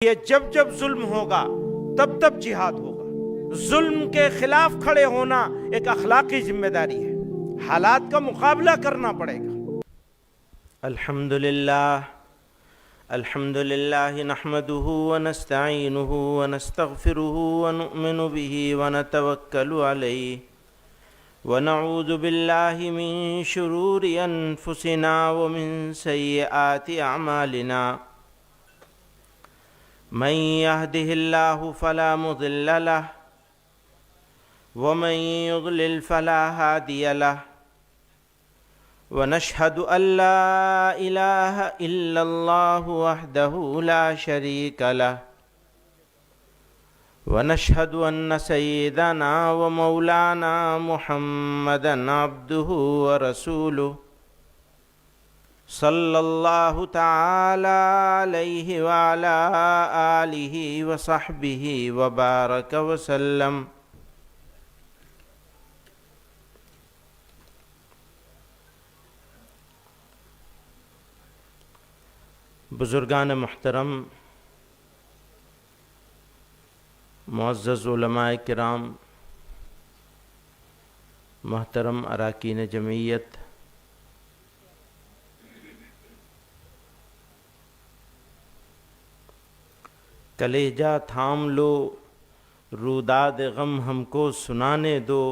یہ جب جب ظلم ہوگا تب تب جہاد ہوگا۔ ظلم کے خلاف کھڑے ہونا ایک اخلاقی ذمہ داری ہے، حالات کا مقابلہ کرنا پڑے گا۔ الحمدللہ نحمده ونستعینه ونستغفره ونؤمن به ونتوکل علیہ ونعوذ باللہ من شرور انفسنا ومن سیئات اعمالنا من يهده الله فلا مضل له ومن يضلل فلا هادي له ونشهد أن لا إله إلا الله وحده لا شريك له ونشهد أن سيدنا ومولانا محمدا عبده ورسوله صلی اللہ تعالی علیہ وعلا آلہ وصحبہ وبارک وسلم۔ بزرگان محترم، معزز علماء کرام، محترم اراکین جمعیت، کلیجہ تھام لو، روداد غم ہم کو سنانے دو،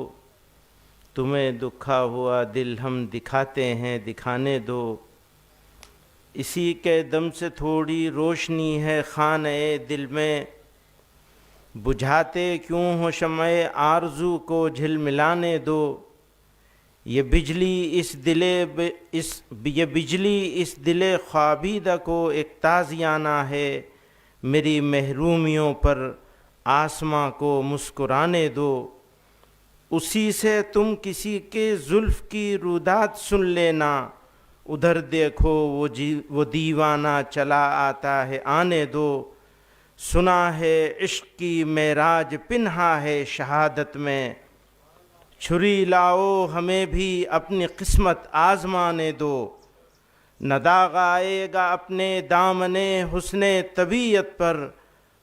تمہیں دکھا ہوا دل ہم دکھاتے ہیں دکھانے دو، اسی کے دم سے تھوڑی روشنی ہے خانہ دل میں، بجھاتے کیوں ہو شمع آرزو کو جھلملانے دو، یہ بجلی اس دل خوابیدہ کو ایک تازیانہ ہے، میری محرومیوں پر آسماں کو مسکرانے دو، اسی سے تم کسی کے زلف کی روداد سن لینا، ادھر دیکھو وہ دیوانہ چلا آتا ہے آنے دو، سنا ہے عشق کی معراج پنہا ہے شہادت میں، چھری لاؤ ہمیں بھی اپنی قسمت آزمانے دو، نہ داغ آئے گا اپنے دامن حسن طبیعت پر،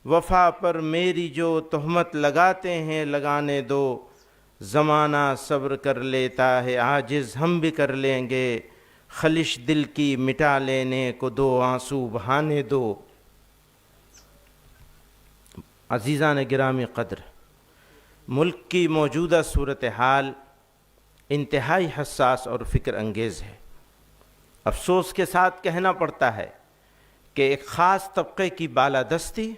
وفا پر میری جو تہمت لگاتے ہیں لگانے دو، زمانہ صبر کر لیتا ہے عاجز ہم بھی کر لیں گے، خلش دل کی مٹا لینے کو دو آنسو بہانے دو۔ عزیزان گرامی قدر، ملک کی موجودہ صورتحال انتہائی حساس اور فکر انگیز ہے۔ افسوس کے ساتھ کہنا پڑتا ہے کہ ایک خاص طبقے کی بالادستی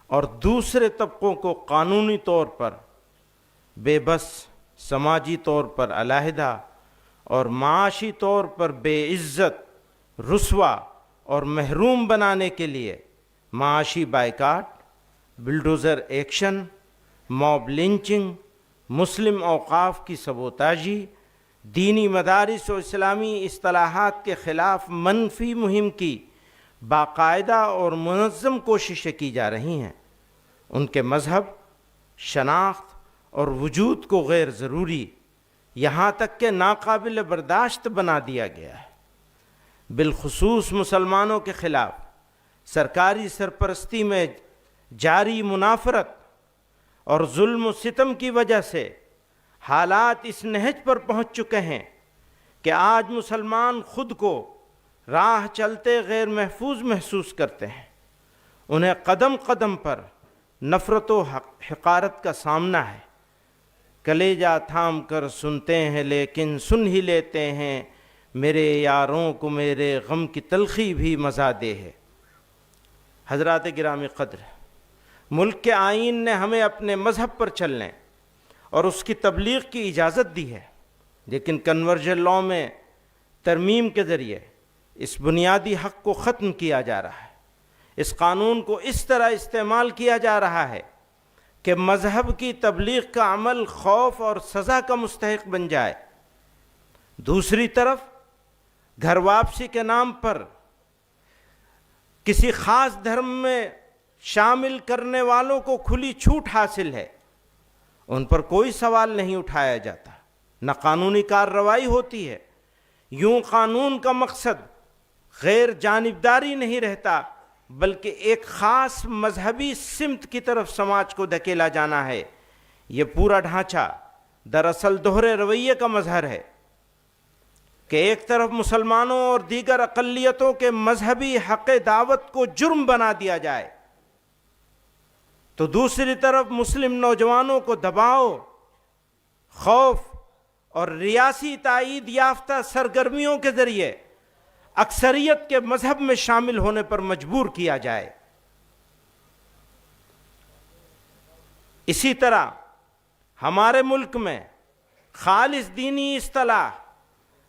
اور دوسرے طبقوں کو قانونی طور پر بے بس، سماجی طور پر علیحدہ اور معاشی طور پر بے عزت، رسوا اور محروم بنانے کے لیے معاشی boycott, bulldozer action, mob lynching, مسلم اوقاف کی سبوتاژی، دینی مدارس و اسلامی اصطلاحات کے خلاف منفی مہم کی باقاعدہ اور منظم کوششیں کی جا رہی ہیں، ان کے مذہب، شناخت اور وجود کو غیر ضروری، یہاں تک کہ ناقابل برداشت بنا دیا گیا ہے۔ بالخصوص مسلمانوں کے خلاف سرکاری سرپرستی میں جاری منافرت اور ظلم و ستم کی وجہ سے حالات اس نہج پر پہنچ چکے ہیں کہ آج مسلمان خود کو راہ چلتے غیر محفوظ محسوس کرتے ہیں، انہیں قدم قدم پر نفرت و حقارت کا سامنا ہے، کلیجہ تھام کر سنتے ہیں لیکن سن ہی لیتے ہیں، میرے یاروں کو میرے غم کی تلخی بھی مزہ دے ہے۔ حضرات گرامی قدر، ملک کے آئین نے ہمیں اپنے مذہب پر چلنے اور اس کی تبلیغ کی اجازت دی ہے، لیکن کنورژن لاء میں ترمیم کے ذریعے اس بنیادی حق کو ختم کیا جا رہا ہے۔ اس قانون کو اس طرح استعمال کیا جا رہا ہے کہ مذہب کی تبلیغ کا عمل خوف اور سزا کا مستحق بن جائے، دوسری طرف گھر واپسی کے نام پر کسی خاص دھرم میں شامل کرنے والوں کو کھلی چھوٹ حاصل ہے، ان پر کوئی سوال نہیں اٹھایا جاتا، نہ قانونی کارروائی ہوتی ہے۔ یوں قانون کا مقصد غیر جانبداری نہیں رہتا بلکہ ایک خاص مذہبی سمت کی طرف سماج کو دھکیلا جانا ہے۔ یہ پورا ڈھانچہ دراصل دوہرے رویے کا مظہر ہے کہ ایک طرف مسلمانوں اور دیگر اقلیتوں کے مذہبی حق دعوت کو جرم بنا دیا جائے، تو دوسری طرف مسلم نوجوانوں کو دباؤ، خوف اور ریاسی تائید یافتہ سرگرمیوں کے ذریعے اکثریت کے مذہب میں شامل ہونے پر مجبور کیا جائے۔ اسی طرح ہمارے ملک میں خالص دینی اصطلاح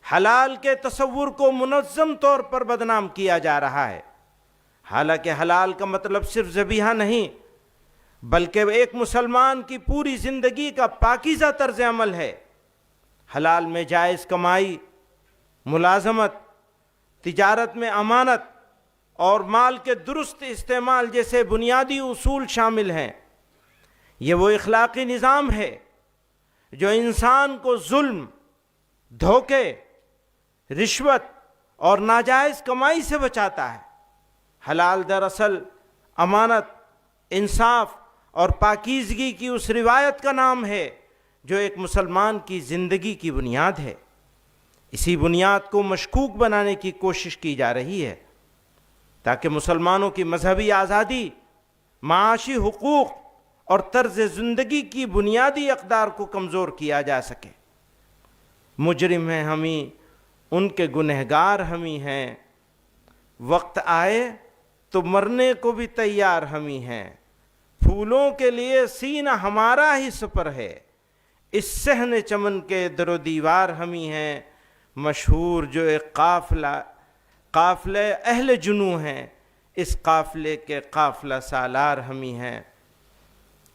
حلال کے تصور کو منظم طور پر بدنام کیا جا رہا ہے۔ حالانکہ حلال کا مطلب صرف ذبیحہ نہیں، بلکہ ایک مسلمان کی پوری زندگی کا پاکیزہ طرز عمل ہے۔ حلال میں جائز کمائی، ملازمت، تجارت میں امانت اور مال کے درست استعمال جیسے بنیادی اصول شامل ہیں۔ یہ وہ اخلاقی نظام ہے جو انسان کو ظلم، دھوکے، رشوت اور ناجائز کمائی سے بچاتا ہے۔ حلال دراصل امانت، انصاف اور پاکیزگی کی اس روایت کا نام ہے جو ایک مسلمان کی زندگی کی بنیاد ہے۔ اسی بنیاد کو مشکوک بنانے کی کوشش کی جا رہی ہے تاکہ مسلمانوں کی مذہبی آزادی، معاشی حقوق اور طرز زندگی کی بنیادی اقدار کو کمزور کیا جا سکے۔ مجرم ہیں ہمیں، ان کے گنہگار ہمیں ہیں، وقت آئے تو مرنے کو بھی تیار ہمیں ہیں، پھولوں کے لیے سینہ ہمارا ہی سپر ہے، اس صحن چمن کے در و دیوار ہمیں ہیں، مشہور جو ایک قافلے اہل جنوں ہیں، اس قافلے کے قافلہ سالار ہمیں ہیں۔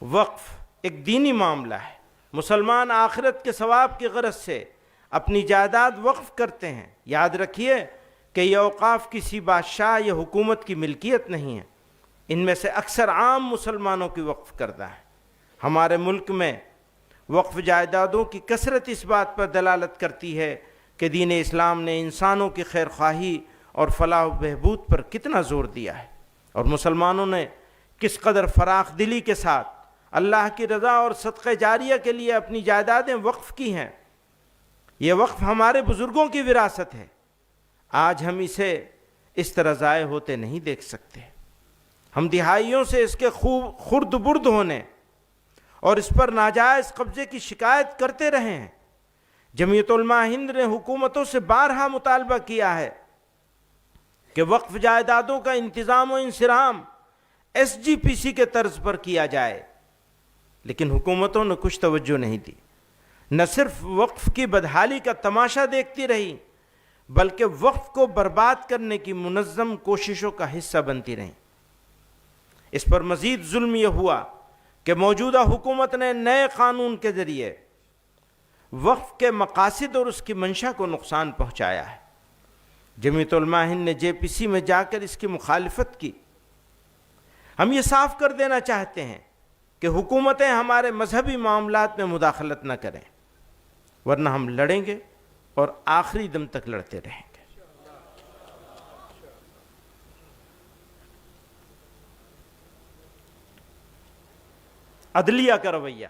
وقف ایک دینی معاملہ ہے۔ مسلمان آخرت کے ثواب کی غرض سے اپنی جائیداد وقف کرتے ہیں۔ یاد رکھیے کہ یہ اوقاف کسی بادشاہ یا حکومت کی ملکیت نہیں ہے، ان میں سے اکثر عام مسلمانوں کی وقف کردہ ہے۔ ہمارے ملک میں وقف جائیدادوں کی کثرت اس بات پر دلالت کرتی ہے کہ دین اسلام نے انسانوں کی خیر خواہی اور فلاح و بہبود پر کتنا زور دیا ہے، اور مسلمانوں نے کس قدر فراخ دلی کے ساتھ اللہ کی رضا اور صدقہ جاریہ کے لیے اپنی جائیدادیں وقف کی ہیں۔ یہ وقف ہمارے بزرگوں کی وراثت ہے، آج ہم اسے اس طرح ضائع ہوتے نہیں دیکھ سکتے۔ ہم دہائیوں سے اس کے خرد برد ہونے اور اس پر ناجائز قبضے کی شکایت کرتے رہے ہیں۔ جمعیت علماء ہند نے حکومتوں سے بارہا مطالبہ کیا ہے کہ وقف جائیدادوں کا انتظام و انصرام SGPC کے طرز پر کیا جائے، لیکن حکومتوں نے کچھ توجہ نہیں دی، نہ صرف وقف کی بدحالی کا تماشا دیکھتی رہی بلکہ وقف کو برباد کرنے کی منظم کوششوں کا حصہ بنتی رہیں۔ اس پر مزید ظلم یہ ہوا کہ موجودہ حکومت نے نئے قانون کے ذریعے وقف کے مقاصد اور اس کی منشا کو نقصان پہنچایا ہے۔ جمعیت علماء ہند نے JPC میں جا کر اس کی مخالفت کی۔ ہم یہ صاف کر دینا چاہتے ہیں کہ حکومتیں ہمارے مذہبی معاملات میں مداخلت نہ کریں، ورنہ ہم لڑیں گے اور آخری دم تک لڑتے رہیں گے۔ عدلیہ کا رویہ،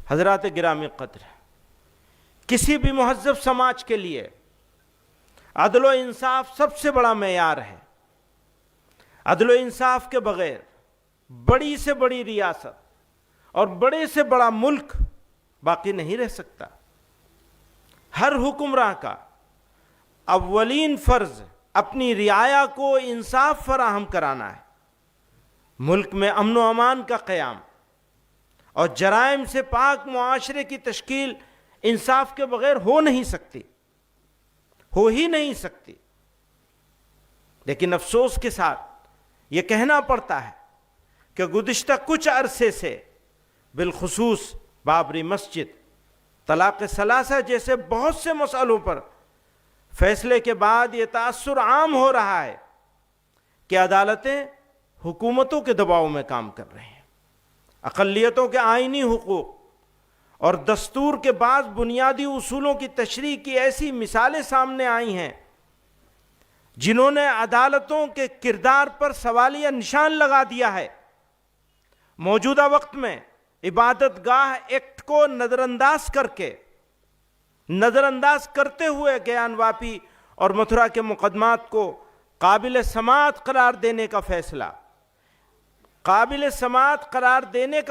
حضرات گرامی قدر، کسی بھی مہذب سماج کے لیے عدل و انصاف سب سے بڑا معیار ہے۔ عدل و انصاف کے بغیر بڑی سے بڑی ریاست اور بڑے سے بڑا ملک باقی نہیں رہ سکتا۔ ہر حکمراں کا اولین فرض اپنی رعایا کو انصاف فراہم کرانا ہے۔ ملک میں امن و امان کا قیام اور جرائم سے پاک معاشرے کی تشکیل انصاف کے بغیر ہو نہیں سکتی، ہو ہی نہیں سکتی۔ لیکن افسوس کے ساتھ یہ کہنا پڑتا ہے کہ گزشتہ کچھ عرصے سے، بالخصوص بابری مسجد، طلاق ثلاثہ جیسے بہت سے مسئلوں پر فیصلے کے بعد یہ تاثر عام ہو رہا ہے کہ عدالتیں حکومتوں کے دباؤ میں کام کر رہے ہیں۔ اقلیتوں کے آئینی حقوق اور دستور کے بعض بنیادی اصولوں کی تشریح کی ایسی مثالیں سامنے آئی ہیں جنہوں نے عدالتوں کے کردار پر سوالیہ نشان لگا دیا ہے، موجودہ وقت میں عبادت گاہ ایکٹ کو نظر انداز کرتے ہوئے گیان واپی اور متھرا کے مقدمات کو قابل سماعت قرار دینے کا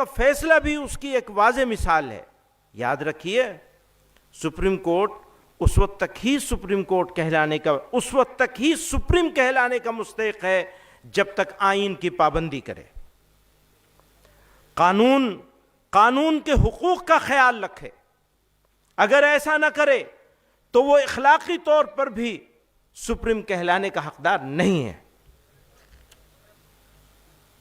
فیصلہ بھی اس کی ایک واضح مثال ہے۔ یاد رکھیے، سپریم کورٹ اس وقت تک ہی سپریم کہلانے کا مستحق ہے جب تک آئین کی پابندی کرے، قانون کے حقوق کا خیال رکھے۔ اگر ایسا نہ کرے تو وہ اخلاقی طور پر بھی سپریم کہلانے کا حقدار نہیں ہے۔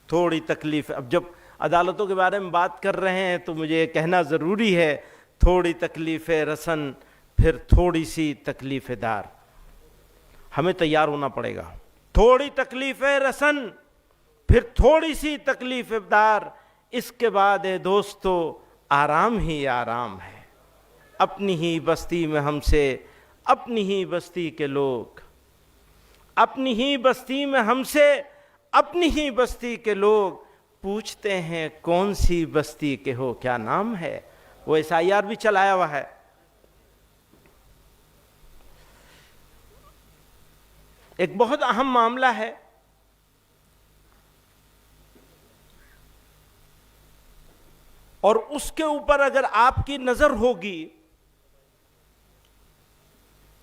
تھوڑی تکلیف، اب جب عدالتوں کے بارے میں بات کر رہے ہیں تو مجھے یہ کہنا ضروری ہے، تھوڑی تکلیف رسن پھر تھوڑی سی تکلیف دار، ہمیں تیار ہونا پڑے گا۔ تھوڑی تکلیف رسن پھر تھوڑی سی تکلیف دار، اس کے بعد دوستو آرام ہی آرام ہے۔ اپنی ہی بستی میں ہم سے، اپنی ہی بستی کے لوگ، اپنی ہی بستی میں ہم سے، اپنی ہی بستی کے لوگ پوچھتے ہیں کون سی بستی کے ہو، کیا نام ہے؟ وہ SIR بھی چلایا ہوا ہے۔ ایک بہت اہم معاملہ ہے، اور اس کے اوپر اگر آپ کی نظر ہوگی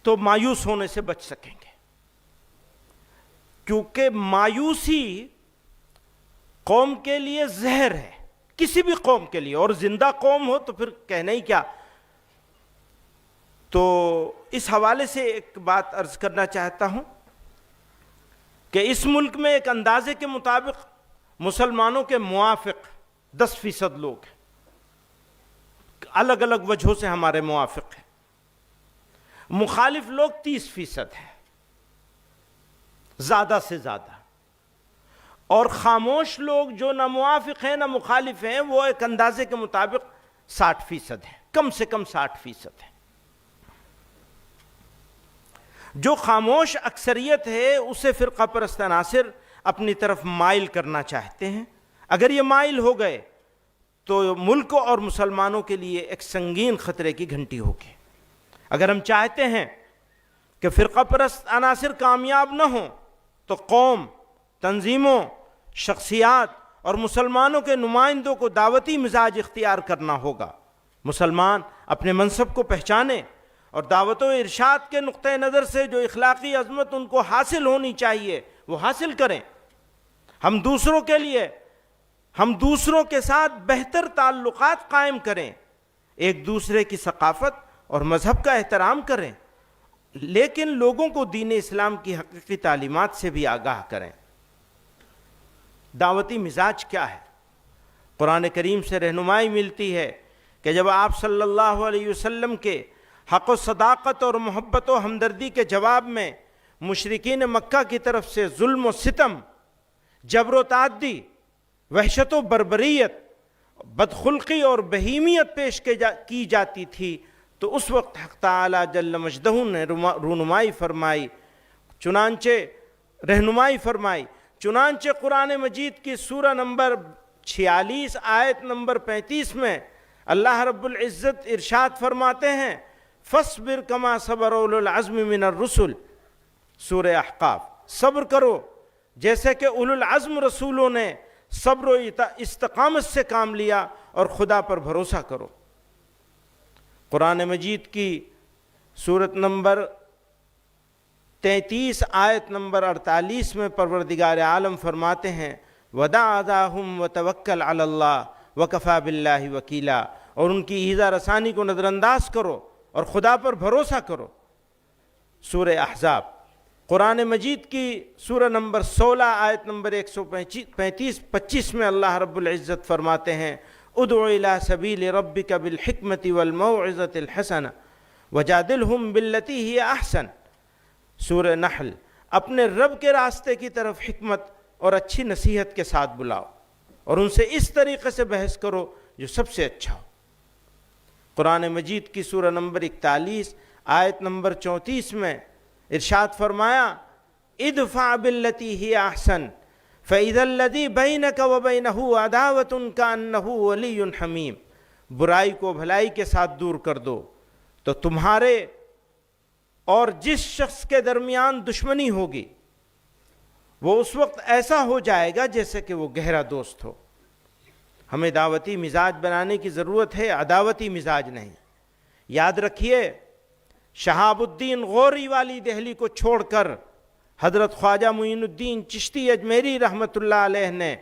تو مایوس ہونے سے بچ سکیں گے، کیونکہ مایوسی قوم کے لیے زہر ہے، کسی بھی قوم کے لیے، اور زندہ قوم ہو تو پھر کہنا ہی کیا۔ تو اس حوالے سے ایک بات عرض کرنا چاہتا ہوں کہ اس ملک میں ایک اندازے کے مطابق مسلمانوں کے موافق 10% لوگ ہیں، الگ الگ وجہوں سے ہمارے موافق ہیں، مخالف لوگ 30% ہیں زیادہ سے زیادہ، اور خاموش لوگ جو نہ موافق ہیں نہ مخالف ہیں وہ ایک اندازے کے مطابق 60% ہیں، کم سے کم 60% ہیں۔ جو خاموش اکثریت ہے اسے فرقہ پرست عناصر اپنی طرف مائل کرنا چاہتے ہیں۔ اگر یہ مائل ہو گئے تو ملک اور مسلمانوں کے لیے ایک سنگین خطرے کی گھنٹی ہوگی۔ اگر ہم چاہتے ہیں کہ فرقہ پرست عناصر کامیاب نہ ہوں تو قوم، تنظیموں، شخصیات اور مسلمانوں کے نمائندوں کو دعوتی مزاج اختیار کرنا ہوگا۔ مسلمان اپنے منصب کو پہچانیں اور دعوت و ارشاد کے نقطہ نظر سے جو اخلاقی عظمت ان کو حاصل ہونی چاہیے وہ حاصل کریں۔ ہم دوسروں کے ساتھ بہتر تعلقات قائم کریں، ایک دوسرے کی ثقافت اور مذہب کا احترام کریں، لیکن لوگوں کو دین اسلام کی حقیقی تعلیمات سے بھی آگاہ کریں۔ دعوتی مزاج کیا ہے؟ قرآن کریم سے رہنمائی ملتی ہے کہ جب آپ صلی اللہ علیہ وسلم کے حق و صداقت اور محبت و ہمدردی کے جواب میں مشرکین مکہ کی طرف سے ظلم و ستم، جبر و تعدی، وحشت و بربریت، بدخلقی اور بہیمیت پیش کی جاتی تھی تو اس وقت حق تعالی جل مجدہ نے رہنمائی فرمائی۔ چنانچہ قرآن مجید کی سورہ نمبر 46 آیت نمبر 35 میں اللہ رب العزت ارشاد فرماتے ہیں فَاصْبِرْ كَمَا صَبَرَ أُولُو الْعَزْمِ مِنَ الرُّسُلِ، سورہ احقاف، صبر کرو جیسے کہ اولو العزم رسولوں نے صبر و استقامت سے کام لیا، اور خدا پر بھروسہ کرو۔ قرآن مجید کی سورت نمبر 33 آیت نمبر 48 میں پروردگار عالم فرماتے ہیں وَدَعْ أَذَاهُمْ وَتَوَكَّلْ عَلَى اللَّهِ وَكَفَى بِاللَّهِ وَكِيلًا، اور ان کی ایذا رسانی کو نظر انداز کرو اور خدا پر بھروسہ کرو۔ سورہ احزاب، قرآن مجید کی سورہ نمبر 16 آیت نمبر 135 میں اللہ رب العزت فرماتے ہیں ادع الی سبیل ربک بالحکمت والموعظۃ الحسنہ وجادلہم باللتی ہی احسن۔ سورہ نحل، اپنے رب کے راستے کی طرف حکمت اور اچھی نصیحت کے ساتھ بلاؤ اور ان سے اس طریقے سے بحث کرو جو سب سے اچھا ہو۔ قرآن مجید کی سورہ نمبر 41 آیت نمبر 34 میں ارشاد فرمایا ادفع باللتی ہی احسن فاذا الذی بینک وبینہ عداوۃ کانہ ولی حمیم، برائی کو بھلائی کے ساتھ دور کر دو تو تمہارے اور جس شخص کے درمیان دشمنی ہوگی وہ اس وقت ایسا ہو جائے گا جیسے کہ وہ گہرا دوست ہو۔ ہمیں دعوتی مزاج بنانے کی ضرورت ہے، عداوتی مزاج نہیں۔ یاد رکھیے، شہاب الدین غوری والی دہلی کو چھوڑ کر حضرت خواجہ معین الدین چشتی اجمیری رحمۃ اللہ علیہ نے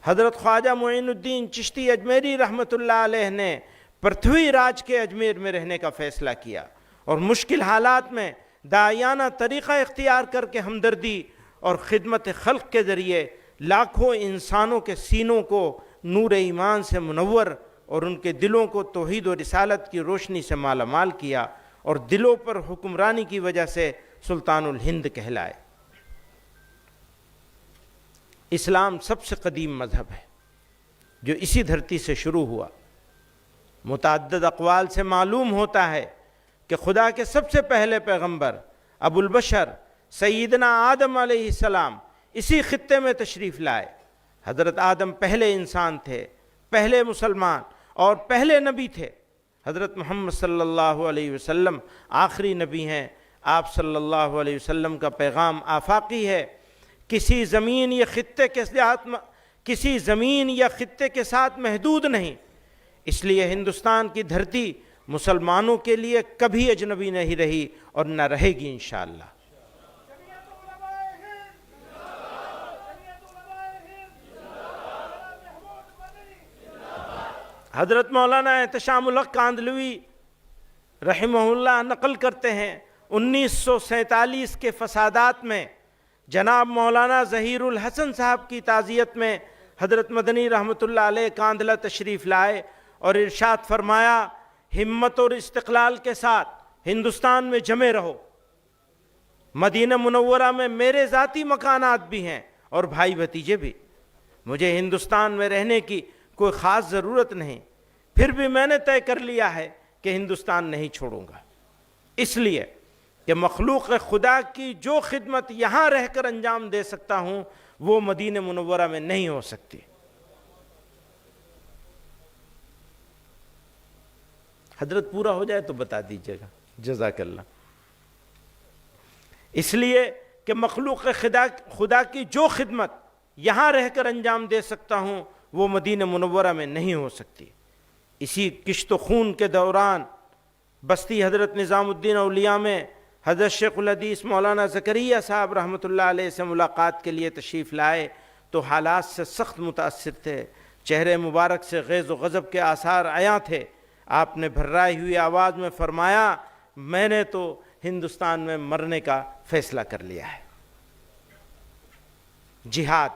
حضرت خواجہ معین الدین چشتی اجمیری رحمۃ اللہ علیہ نے پرتھوی راج کے اجمیر میں رہنے کا فیصلہ کیا، اور مشکل حالات میں داعیانہ طریقہ اختیار کر کے ہمدردی اور خدمت خلق کے ذریعے لاکھوں انسانوں کے سینوں کو نور ایمان سے منور اور ان کے دلوں کو توحید و رسالت کی روشنی سے مالا مال کیا، اور دلوں پر حکمرانی کی وجہ سے سلطان الہند کہلائے۔ اسلام سب سے قدیم مذہب ہے جو اسی دھرتی سے شروع ہوا۔ متعدد اقوال سے معلوم ہوتا ہے کہ خدا کے سب سے پہلے پیغمبر ابو البشر سیدنا آدم علیہ السلام اسی خطے میں تشریف لائے۔ حضرت آدم پہلے انسان تھے، پہلے مسلمان اور پہلے نبی تھے۔ حضرت محمد صلی اللہ علیہ وسلم آخری نبی ہیں۔ آپ صلی اللہ علیہ وسلم کا پیغام آفاقی ہے، کسی زمین یا خطے کے ساتھ محدود نہیں۔ اس لیے ہندوستان کی دھرتی مسلمانوں کے لیے کبھی اجنبی نہیں رہی اور نہ رہے گی انشاءاللہ۔ حضرت مولانا احتشام الحق کاندھلوی رحمہ اللہ نقل کرتے ہیں، 1947 کے فسادات میں جناب مولانا ظہیر الحسن صاحب کی تعزیت میں حضرت مدنی رحمۃ اللہ علیہ کاندھلہ تشریف لائے اور ارشاد فرمایا، ہمت اور استقلال کے ساتھ ہندوستان میں جمے رہو۔ مدینہ منورہ میں میرے ذاتی مکانات بھی ہیں اور بھائی بھتیجے بھی، مجھے ہندوستان میں رہنے کی کوئی خاص ضرورت نہیں، پھر بھی میں نے طے کر لیا ہے کہ ہندوستان نہیں چھوڑوں گا، اس لیے کہ مخلوق خدا کی جو خدمت یہاں رہ کر انجام دے سکتا ہوں وہ مدینہ منورہ میں نہیں ہو سکتی۔ حضرت پورا ہو جائے تو بتا دیجیے گا، جزاک اللہ۔ اس لیے کہ مخلوق خدا کی جو خدمت یہاں رہ کر انجام دے سکتا ہوں وہ مدینہ منورہ میں نہیں ہو سکتی۔ اسی کشت و خون کے دوران بستی حضرت نظام الدین اولیاء میں حضرت شیخ الحدیث مولانا زکریا صاحب رحمۃ اللہ علیہ سے ملاقات کے لیے تشریف لائے تو حالات سے سخت متاثر تھے، چہرے مبارک سے غیظ و غضب کے آثار عیاں تھے۔ آپ نے بھررائی ہوئی آواز میں فرمایا، میں نے تو ہندوستان میں مرنے کا فیصلہ کر لیا ہے۔ جہاد،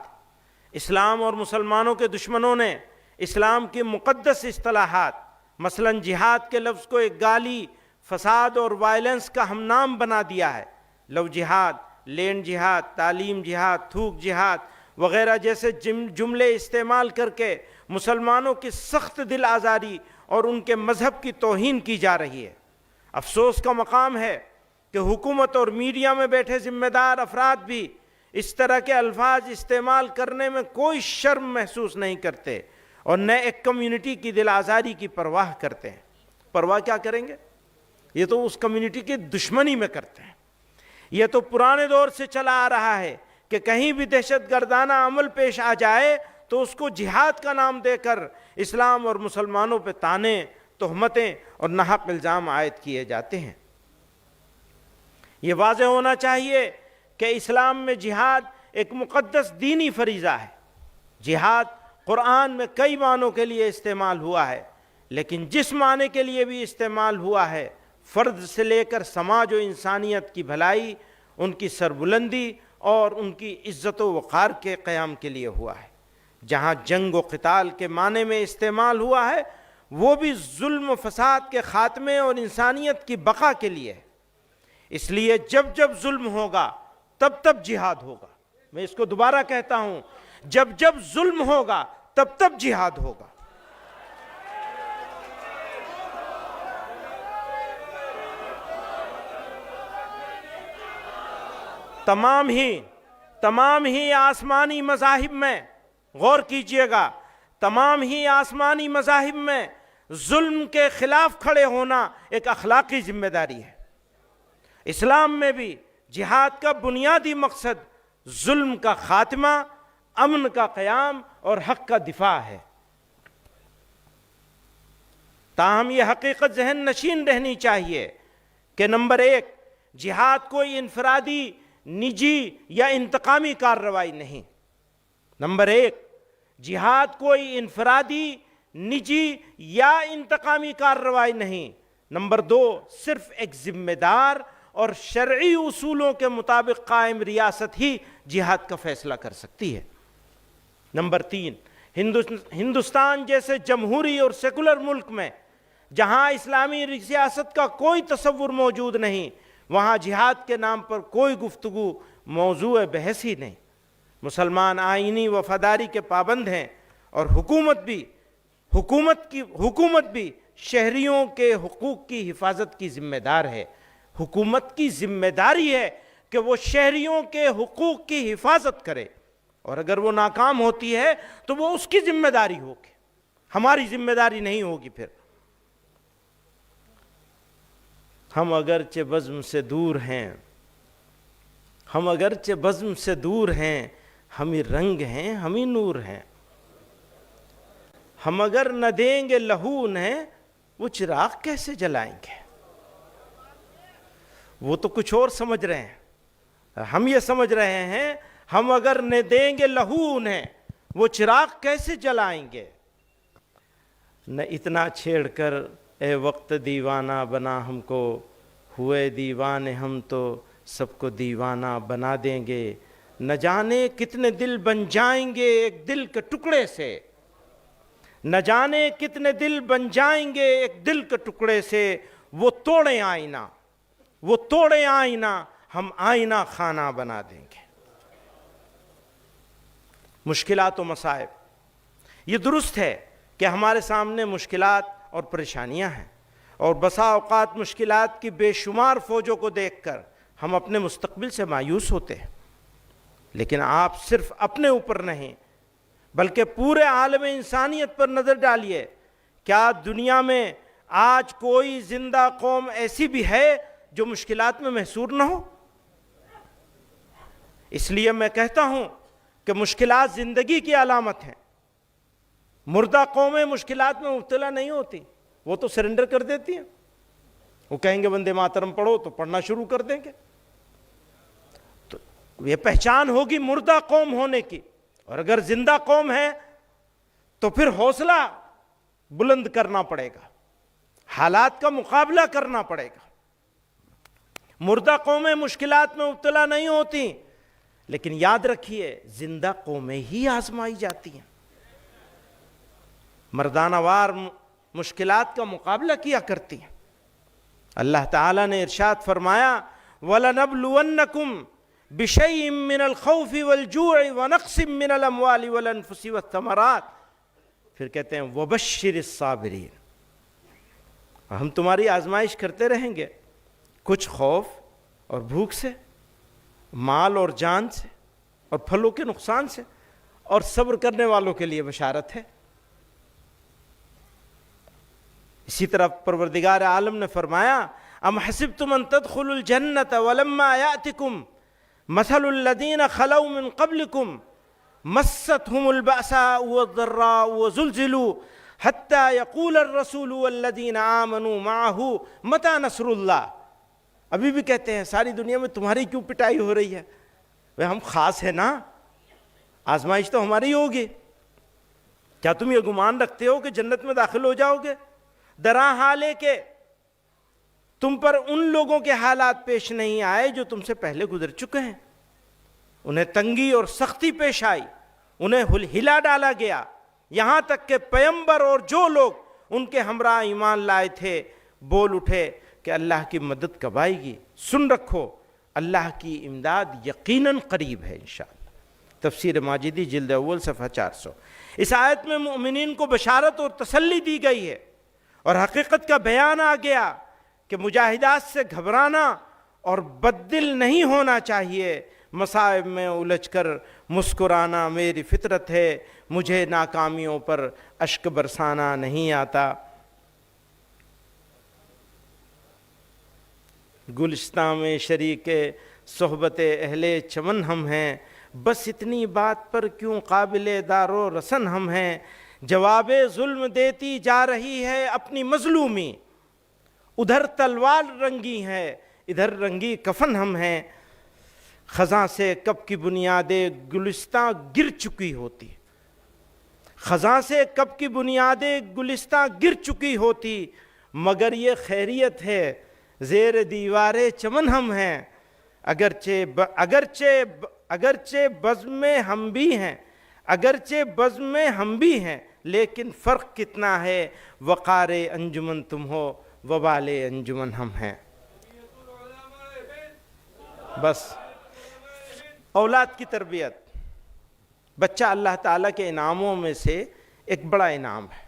اسلام اور مسلمانوں کے دشمنوں نے اسلام کی مقدس اصطلاحات مثلا جہاد کے لفظ کو ایک گالی، فساد اور وائلنس کا ہم نام بنا دیا ہے۔ لو جہاد، لینڈ جہاد، تعلیم جہاد، تھوک جہاد وغیرہ جیسے جملے استعمال کر کے مسلمانوں کی سخت دل آزاری اور ان کے مذہب کی توہین کی جا رہی ہے۔ افسوس کا مقام ہے کہ حکومت اور میڈیا میں بیٹھے ذمہ دار افراد بھی اس طرح کے الفاظ استعمال کرنے میں کوئی شرم محسوس نہیں کرتے اور نہ ایک کمیونٹی کی دل آزاری کی پرواہ کرتے ہیں۔ پرواہ کیا کریں گے؟ یہ تو اس کمیونٹی کی دشمنی میں کرتے ہیں۔ یہ تو پرانے دور سے چلا آ رہا ہے کہ کہیں بھی دہشت گردانہ عمل پیش آ جائے تو اس کو جہاد کا نام دے کر اسلام اور مسلمانوں پہ طعنے، تہمتیں اور ناحق الزام عائد کیے جاتے ہیں۔ یہ واضح ہونا چاہیے کہ اسلام میں جہاد ایک مقدس دینی فریضہ ہے۔ جہاد قرآن میں کئی معنوں کے لیے استعمال ہوا ہے، لیکن جس معنی کے لیے بھی استعمال ہوا ہے فرد سے لے کر سماج و انسانیت کی بھلائی، ان کی سربلندی اور ان کی عزت و وقار کے قیام کے لیے ہوا ہے۔ جہاں جنگ و قتال کے معنی میں استعمال ہوا ہے وہ بھی ظلم و فساد کے خاتمے اور انسانیت کی بقا کے لیے ہے۔ اس لیے جب جب ظلم ہوگا تب تب جہاد ہوگا۔ میں اس کو دوبارہ کہتا ہوں، جب جب ظلم ہوگا تب تب جہاد ہوگا۔ تمام ہی آسمانی مذاہب میں، غور کیجئے گا، تمام ہی آسمانی مذاہب میں ظلم کے خلاف کھڑے ہونا ایک اخلاقی ذمہ داری ہے۔ اسلام میں بھی جہاد کا بنیادی مقصد ظلم کا خاتمہ، امن کا قیام اور حق کا دفاع ہے۔ تاہم یہ حقیقت ذہن نشین رہنی چاہیے کہ نمبر 1، جہاد کوئی انفرادی، نجی یا انتقامی کارروائی نہیں۔ نمبر 1، جہاد کوئی انفرادی، نجی یا انتقامی کارروائی نہیں۔ نمبر 2، صرف ایک ذمہ دار اور شرعی اصولوں کے مطابق قائم ریاست ہی جہاد کا فیصلہ کر سکتی ہے۔ نمبر 3، ہندوستان جیسے جمہوری اور سیکولر ملک میں جہاں اسلامی ریاست کا کوئی تصور موجود نہیں، وہاں جہاد کے نام پر کوئی گفتگو موضوع بحث ہی نہیں۔ مسلمان آئینی وفاداری کے پابند ہیں اور حکومت بھی شہریوں کے حقوق کی حفاظت کی ذمہ دار ہے۔ حکومت کی ذمہ داری ہے کہ وہ شہریوں کے حقوق کی حفاظت کرے، اور اگر وہ ناکام ہوتی ہے تو وہ اس کی ذمہ داری ہوگی، ہماری ذمہ داری نہیں ہوگی۔ پھر ہم اگرچہ بزم سے دور ہیں، ہمیں رنگ ہیں، ہمیں نور ہیں۔ ہم اگر نہ دیں گے لہو انہیں، وہ چراغ کیسے جلائیں گے؟ وہ تو کچھ اور سمجھ رہے ہیں، ہم یہ سمجھ رہے ہیں ہم اگر نہ دیں گے لہو انہیں، وہ چراغ کیسے جلائیں گے؟ نہ اتنا چھیڑ کر اے وقت دیوانہ بنا ہم کو، ہوئے دیوانے ہم تو سب کو دیوانہ بنا دیں گے۔ نہ جانے کتنے دل بن جائیں گے ایک دل کے ٹکڑے سے، نہ جانے کتنے دل بن جائیں گے ایک دل کے ٹکڑے سے۔ وہ توڑیں آئینہ، ہم آئینہ خانہ بنا دیں گے۔ مشکلات و مصائب، یہ درست ہے کہ ہمارے سامنے مشکلات اور پریشانیاں ہیں، اور بسا اوقات مشکلات کی بے شمار فوجوں کو دیکھ کر ہم اپنے مستقبل سے مایوس ہوتے ہیں، لیکن آپ صرف اپنے اوپر نہیں بلکہ پورے عالم انسانیت پر نظر ڈالیے۔ کیا دنیا میں آج کوئی زندہ قوم ایسی بھی ہے جو مشکلات میں محصور نہ ہو؟ اس لیے میں کہتا ہوں کہ مشکلات زندگی کی علامت ہیں۔ مردہ قومیں مشکلات میں مبتلا نہیں ہوتی، وہ تو سرنڈر کر دیتی ہیں۔ وہ کہیں گے وندے ماترم پڑھو تو پڑھنا شروع کر دیں گے۔ تو یہ پہچان ہوگی مردہ قوم ہونے کی، اور اگر زندہ قوم ہے تو پھر حوصلہ بلند کرنا پڑے گا، حالات کا مقابلہ کرنا پڑے گا۔ مردہ قومیں مشکلات میں مبتلا نہیں ہوتی، لیکن یاد رکھیے زندہ قومیں ہی آزمائی جاتی ہیں، مردانہ وار مشکلات کا مقابلہ کیا کرتی ہیں۔ اللہ تعالیٰ نے ارشاد فرمایا وَلَنَبْلُوَنَّكُمْ بِشَيْءٍ مِّنَ الْخَوْفِ وَالْجُوعِ وَنَقْصٍ مِّنَ الْأَمْوَالِ وَالْأَنفُسِ وَالثَّمَرَاتِ، پھر کہتے ہیں وَبَشِّرِ الصَّابِرِينَ، ہم تمہاری آزمائش کرتے رہیں گے، کچھ خوف اور بھوک سے، مال اور جان سے، اور پھلوں کے نقصان سے، اور صبر کرنے والوں کے لیے بشارت ہے۔ اسی طرح پروردگار عالم نے فرمایا ام حسبتم ان تدخلوا الجنت ولما یأتکم مثل الذین خلوا من قبلکم مستهم البأساء والضراء وزلزلوا حتى يقول الرسول والذین آمنوا معه متى نصر اللہ۔ ابھی بھی کہتے ہیں ساری دنیا میں تمہاری کیوں پٹائی ہو رہی ہے؟ ہم خاص ہیں نا، آزمائش تو ہماری ہوگی۔ کیا تم یہ گمان رکھتے ہو کہ جنت میں داخل ہو جاؤ گے؟ درا حال ہے کہ تم پر ان لوگوں کے حالات پیش نہیں آئے جو تم سے پہلے گزر چکے ہیں، انہیں تنگی اور سختی پیش آئی، انہیں ہلا ڈالا گیا، یہاں تک کہ پیغمبر اور جو لوگ ان کے ہمراہ ایمان لائے تھے بول اٹھے کہ اللہ کی مدد کب آئے گی؟ سن رکھو اللہ کی امداد یقیناً قریب ہے انشاءاللہ۔ تفسیر ماجدی جلد اول صفحہ 400۔ اس آیت میں مومنین کو بشارت اور تسلی دی گئی ہے، اور حقیقت کا بیان آ گیا کہ مجاہدات سے گھبرانا اور بددل نہیں ہونا چاہیے، مصائب میں الجھ کر مسکرانا میری فطرت ہے، مجھے ناکامیوں پر اشک برسانا نہیں آتا۔ گلستاں میں شریک صحبت اہل چمن ہم ہیں، بس اتنی بات پر کیوں قابل دار و رسن ہم ہیں۔ جواب ظلم دیتی جا رہی ہے اپنی مظلومی، ادھر تلوار رنگی ہے ادھر رنگی کفن ہم ہیں۔ خزاں سے کب کی بنیادیں گلستاں گر چکی ہوتی، خزاں سے کب کی بنیادیں گلستاں گر چکی ہوتی، مگر یہ خیریت ہے زیر دیوار چمن ہم ہیں۔ اگرچہ بزم میں ہم بھی ہیں، اگرچہ بزم میں ہم بھی ہیں، لیکن فرق کتنا ہے، وقار انجمن تم ہو وبال انجمن ہم ہیں۔ بس اولاد کی تربیت، بچہ اللہ تعالیٰ کے انعاموں میں سے ایک بڑا انعام ہے۔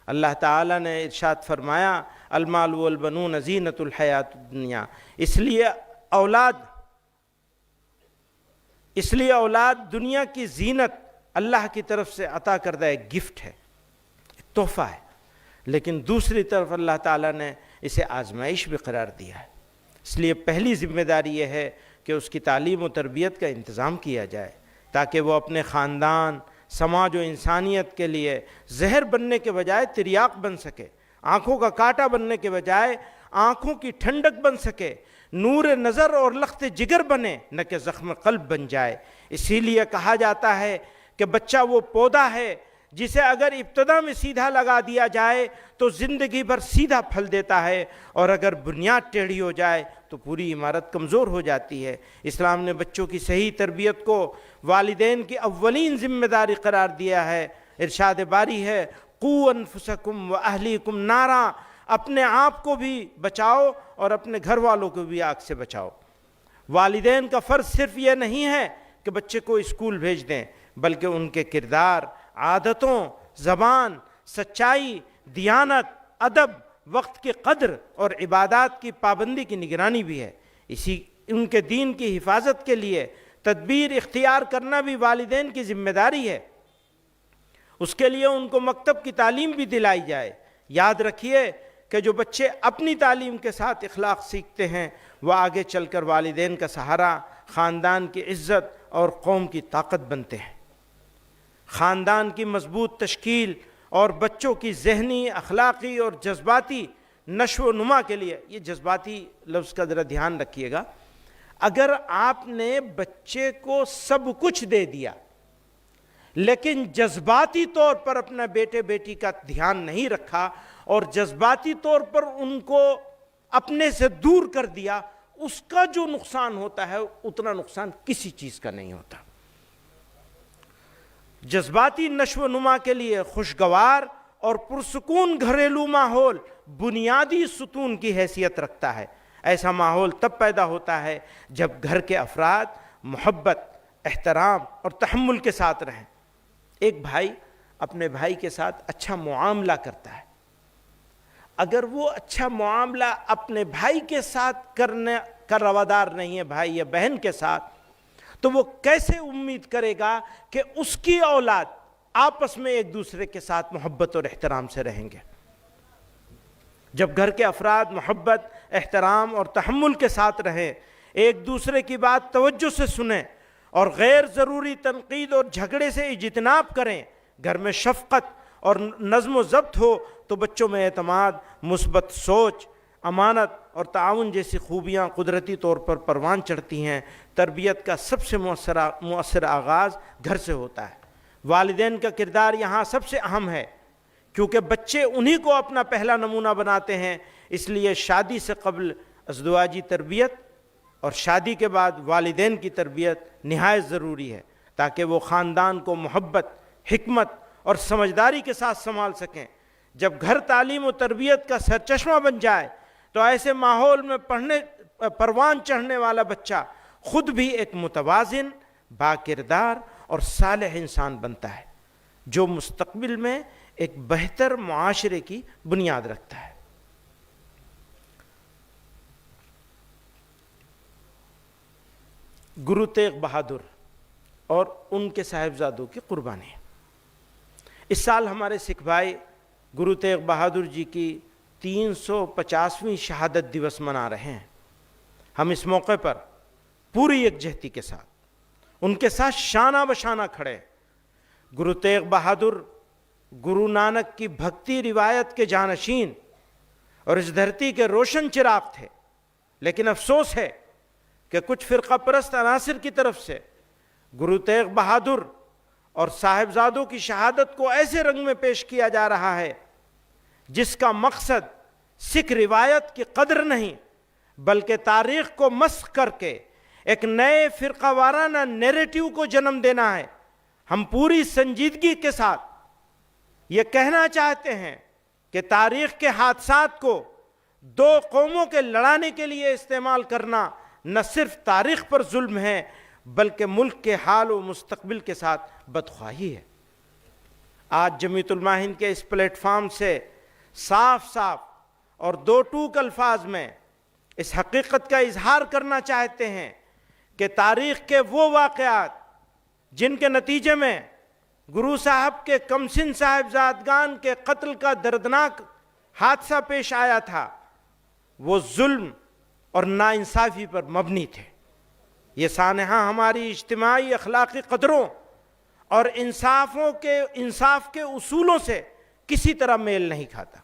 اللہ تعالیٰ نے ارشاد فرمایا المال والبنون زینۃ الحیات الدنیا، اس لیے اولاد دنیا کی زینت اللہ کی طرف سے عطا کردہ ایک گفٹ ہے، ایک تحفہ ہے، لیکن دوسری طرف اللہ تعالیٰ نے اسے آزمائش بھی قرار دیا ہے۔ اس لیے پہلی ذمہ داری یہ ہے کہ اس کی تعلیم و تربیت کا انتظام کیا جائے تاکہ وہ اپنے خاندان، سماج و انسانیت کے لیے زہر بننے کے بجائے تریاق بن سکے، آنکھوں کا کانٹا بننے کے بجائے آنکھوں کی ٹھنڈک بن سکے، نور نظر اور لخت جگر بنے نہ کہ زخم قلب بن جائے۔ اسی لیے کہا جاتا ہے کہ بچہ وہ پودا ہے جسے اگر ابتدا میں سیدھا لگا دیا جائے تو زندگی بھر سیدھا پھل دیتا ہے، اور اگر بنیاد ٹیڑھی ہو جائے تو پوری عمارت کمزور ہو جاتی ہے۔ اسلام نے بچوں کی صحیح تربیت کو والدین کی اولین ذمہ داری قرار دیا ہے۔ ارشاد باری ہے قوا انفسکم واہلیکم نارا، اپنے آپ کو بھی بچاؤ اور اپنے گھر والوں کو بھی آگ سے بچاؤ۔ والدین کا فرض صرف یہ نہیں ہے کہ بچے کو اسکول بھیج دیں، بلکہ ان کے کردار، عادتوں، زبان، سچائی، دیانت، ادب، وقت کی قدر اور عبادات کی پابندی کی نگرانی بھی ہے۔ ان کے دین کی حفاظت کے لیے تدبیر اختیار کرنا بھی والدین کی ذمہ داری ہے۔ اس کے لیے ان کو مکتب کی تعلیم بھی دلائی جائے۔ یاد رکھیے کہ جو بچے اپنی تعلیم کے ساتھ اخلاق سیکھتے ہیں وہ آگے چل کر والدین کا سہارا، خاندان کی عزت اور قوم کی طاقت بنتے ہیں۔ خاندان کی مضبوط تشکیل اور بچوں کی ذہنی، اخلاقی اور جذباتی نشو و نما کے لیے، یہ جذباتی لفظ کا ذرا دھیان رکھیے گا، اگر آپ نے بچے کو سب کچھ دے دیا لیکن جذباتی طور پر اپنا بیٹے بیٹی کا دھیان نہیں رکھا اور جذباتی طور پر ان کو اپنے سے دور کر دیا، اس کا جو نقصان ہوتا ہے اتنا نقصان کسی چیز کا نہیں ہوتا۔ جذباتی نشو و نما کے لیے خوشگوار اور پرسکون گھریلو ماحول بنیادی ستون کی حیثیت رکھتا ہے۔ ایسا ماحول تب پیدا ہوتا ہے جب گھر کے افراد محبت، احترام اور تحمل کے ساتھ رہیں۔ ایک بھائی اپنے بھائی کے ساتھ اچھا معاملہ کرتا ہے، اگر وہ اچھا معاملہ اپنے بھائی کے ساتھ کرنے کا روادار نہیں ہے، بھائی یا بہن کے ساتھ، تو وہ کیسے امید کرے گا کہ اس کی اولاد آپس میں ایک دوسرے کے ساتھ محبت اور احترام سے رہیں گے؟ جب گھر کے افراد محبت، احترام اور تحمل کے ساتھ رہیں، ایک دوسرے کی بات توجہ سے سنیں اور غیر ضروری تنقید اور جھگڑے سے اجتناب کریں، گھر میں شفقت اور نظم و ضبط ہو، تو بچوں میں اعتماد، مثبت سوچ، امانت اور تعاون جیسی خوبیاں قدرتی طور پر پروان چڑھتی ہیں۔ تربیت کا سب سے مؤثر آغاز گھر سے ہوتا ہے۔ والدین کا کردار یہاں سب سے اہم ہے، کیونکہ بچے انہی کو اپنا پہلا نمونہ بناتے ہیں۔ اس لیے شادی سے قبل ازدواجی تربیت اور شادی کے بعد والدین کی تربیت نہایت ضروری ہے، تاکہ وہ خاندان کو محبت، حکمت اور سمجھداری کے ساتھ سنبھال سکیں۔ جب گھر تعلیم و تربیت کا سرچشمہ بن جائے تو ایسے ماحول میں پروان چڑھنے والا بچہ خود بھی ایک متوازن، باکردار اور صالح انسان بنتا ہے، جو مستقبل میں ایک بہتر معاشرے کی بنیاد رکھتا ہے۔ گرو تیغ بہادر اور ان کے صاحبزادوں کی قربانی. اس سال ہمارے سکھ بھائی گرو تیغ بہادر جی کی 350ویں شہادت دیوس منا رہے ہیں. ہم اس موقع پر پوری یکجہتی کے ساتھ ان کے ساتھ شانہ بشانہ کھڑے. گرو تیغ بہادر گرو نانک کی بھکتی روایت کے جانشین اور اس دھرتی کے روشن چراغ تھے، لیکن افسوس ہے کہ کچھ فرقہ پرست عناصر کی طرف سے گرو تیغ بہادر اور صاحبزادوں کی شہادت کو ایسے رنگ میں پیش کیا جا رہا ہے جس کا مقصد سکھ روایت کی قدر نہیں بلکہ تاریخ کو مسخ کر کے ایک نئے فرقہ وارانہ نیریٹو کو جنم دینا ہے. ہم پوری سنجیدگی کے ساتھ یہ کہنا چاہتے ہیں کہ تاریخ کے حادثات کو دو قوموں کے لڑانے کے لیے استعمال کرنا نہ صرف تاریخ پر ظلم ہے بلکہ ملک کے حال و مستقبل کے ساتھ بدخواہی ہے. آج جمعیت علماء ہند کے اس پلیٹ فارم سے صاف صاف اور دو ٹوک الفاظ میں اس حقیقت کا اظہار کرنا چاہتے ہیں کہ تاریخ کے وہ واقعات جن کے نتیجے میں گرو صاحب کے کمسن صاحبزادگان کے قتل کا دردناک حادثہ پیش آیا تھا وہ ظلم اور ناانصافی پر مبنی تھے. یہ سانحہ ہماری اجتماعی اخلاقی قدروں اور انصاف کے اصولوں سے کسی طرح میل نہیں کھاتا.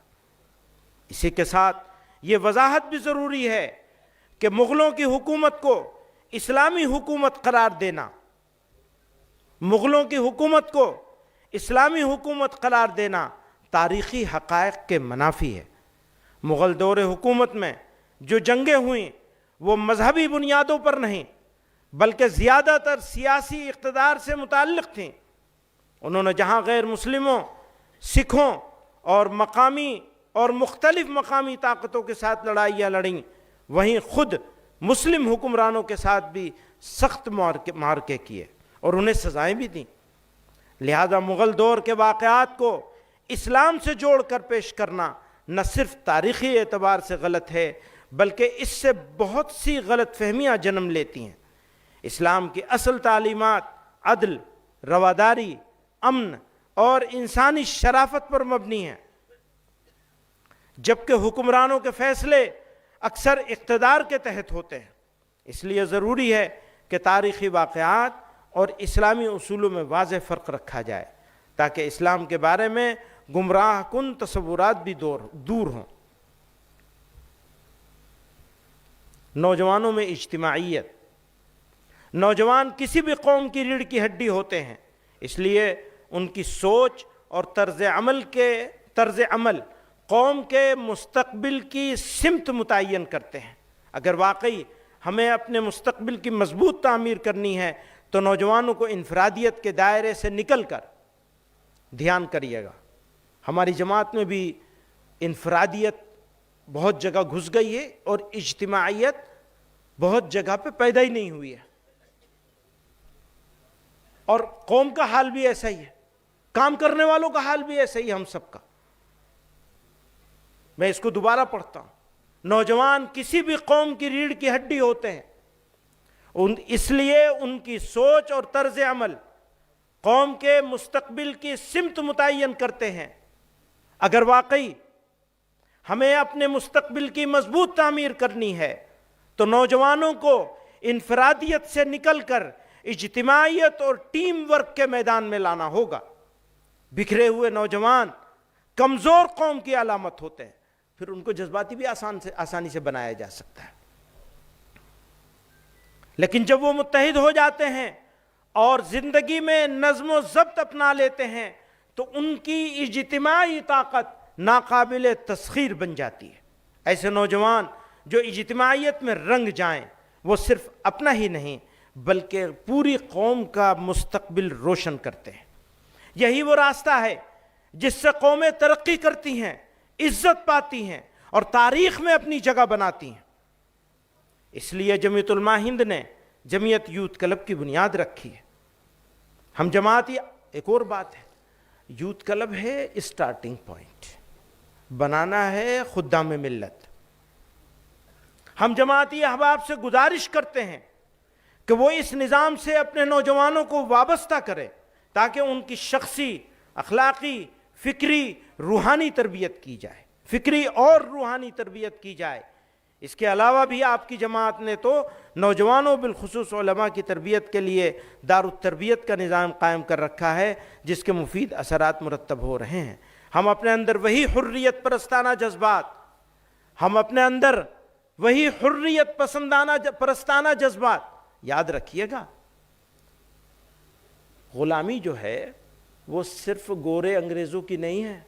اسی کے ساتھ یہ وضاحت بھی ضروری ہے کہ مغلوں کی حکومت کو اسلامی حکومت قرار دینا تاریخی حقائق کے منافی ہے. مغل دور حکومت میں جو جنگیں ہوئیں وہ مذہبی بنیادوں پر نہیں بلکہ زیادہ تر سیاسی اقتدار سے متعلق تھیں. انہوں نے جہاں غیر مسلموں، سکھوں اور مختلف مقامی طاقتوں کے ساتھ لڑائیاں لڑیں وہیں خود مسلم حکمرانوں کے ساتھ بھی سخت معرکے کیے اور انہیں سزائیں بھی دیں. لہذا مغل دور کے واقعات کو اسلام سے جوڑ کر پیش کرنا نہ صرف تاریخی اعتبار سے غلط ہے بلکہ اس سے بہت سی غلط فہمیاں جنم لیتی ہیں. اسلام کی اصل تعلیمات عدل، رواداری، امن اور انسانی شرافت پر مبنی ہیں، جبکہ حکمرانوں کے فیصلے اکثر اقتدار کے تحت ہوتے ہیں. اس لیے ضروری ہے کہ تاریخی واقعات اور اسلامی اصولوں میں واضح فرق رکھا جائے تاکہ اسلام کے بارے میں گمراہ کن تصورات بھی دور ہوں. نوجوانوں میں اجتماعیت. نوجوان کسی بھی قوم کی ریڑھ کی ہڈی ہوتے ہیں، اس لیے ان کی سوچ اور طرز عمل قوم کے مستقبل کی سمت متعین کرتے ہیں. اگر واقعی ہمیں اپنے مستقبل کی مضبوط تعمیر کرنی ہے تو نوجوانوں کو انفرادیت کے دائرے سے نکل کر دھیان کریے گا. ہماری جماعت میں بھی انفرادیت بہت جگہ گھس گئی ہے اور اجتماعیت بہت جگہ پہ پیدا ہی نہیں ہوئی ہے، اور قوم کا حال بھی ایسا ہی ہے، کام کرنے والوں کا حال بھی ایسا ہی ہے، ہم سب کا. میں اس کو دوبارہ پڑھتا ہوں. نوجوان کسی بھی قوم کی ریڑھ کی ہڈی ہوتے ہیں، اس لیے ان کی سوچ اور طرز عمل قوم کے مستقبل کی سمت متعین کرتے ہیں. اگر واقعی ہمیں اپنے مستقبل کی مضبوط تعمیر کرنی ہے تو نوجوانوں کو انفرادیت سے نکل کر اجتماعیت اور ٹیم ورک کے میدان میں لانا ہوگا. بکھرے ہوئے نوجوان کمزور قوم کی علامت ہوتے ہیں، پھر ان کو جذباتی بھی آسانی سے بنایا جا سکتا ہے. لیکن جب وہ متحد ہو جاتے ہیں اور زندگی میں نظم و ضبط اپنا لیتے ہیں تو ان کی اجتماعی طاقت ناقابل تسخیر بن جاتی ہے. ایسے نوجوان جو اجتماعیت میں رنگ جائیں وہ صرف اپنا ہی نہیں بلکہ پوری قوم کا مستقبل روشن کرتے ہیں. یہی وہ راستہ ہے جس سے قومیں ترقی کرتی ہیں، عزت پاتی ہیں اور تاریخ میں اپنی جگہ بناتی ہیں. اس لیے جمعیت علماء ہند نے جمعیت یوتھ کلب کی بنیاد رکھی ہے. ہم جماعتی ایک اور بات ہے، یوتھ کلب ہے اسٹارٹنگ پوائنٹ، بنانا ہے خدام ملت. ہم جماعتی احباب سے گزارش کرتے ہیں کہ وہ اس نظام سے اپنے نوجوانوں کو وابستہ کرے تاکہ ان کی شخصی، اخلاقی، فکری، روحانی تربیت کی جائے، فکری اور روحانی تربیت کی جائے۔ اس کے علاوہ بھی آپ کی جماعت نے تو نوجوانوں بالخصوص علماء کی تربیت کے لیے دار التربیت کا نظام قائم کر رکھا ہے، جس کے مفید اثرات مرتب ہو رہے ہیں۔ ہم اپنے اندر وہی حریت پرستانہ جذبات، ہم اپنے اندر وہی حریت پرستانہ جذبات، یاد رکھیے گا، غلامی جو ہے وہ صرف گورے انگریزوں کی نہیں ہے۔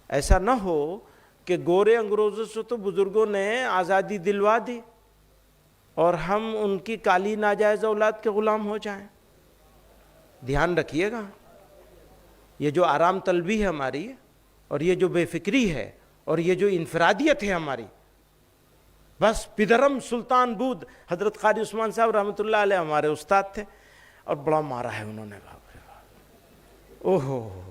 ایسا نہ ہو کہ گورے انگریزوں سے تو بزرگوں نے آزادی دلوا دی اور ہم ان کی کالی ناجائز اولاد کے غلام ہو جائیں۔ دھیان رکھیے گا، یہ جو آرام طلبی ہے ہماری، اور یہ جو بے فکری ہے، اور یہ جو انفرادیت ہے ہماری، بس پدرم سلطان بود، حضرت قاری عثمان صاحب رحمۃ اللہ علیہ ہمارے استاد تھے، اور بڑا مارا ہے انہوں نے، باپ رے باپ، اوہو۔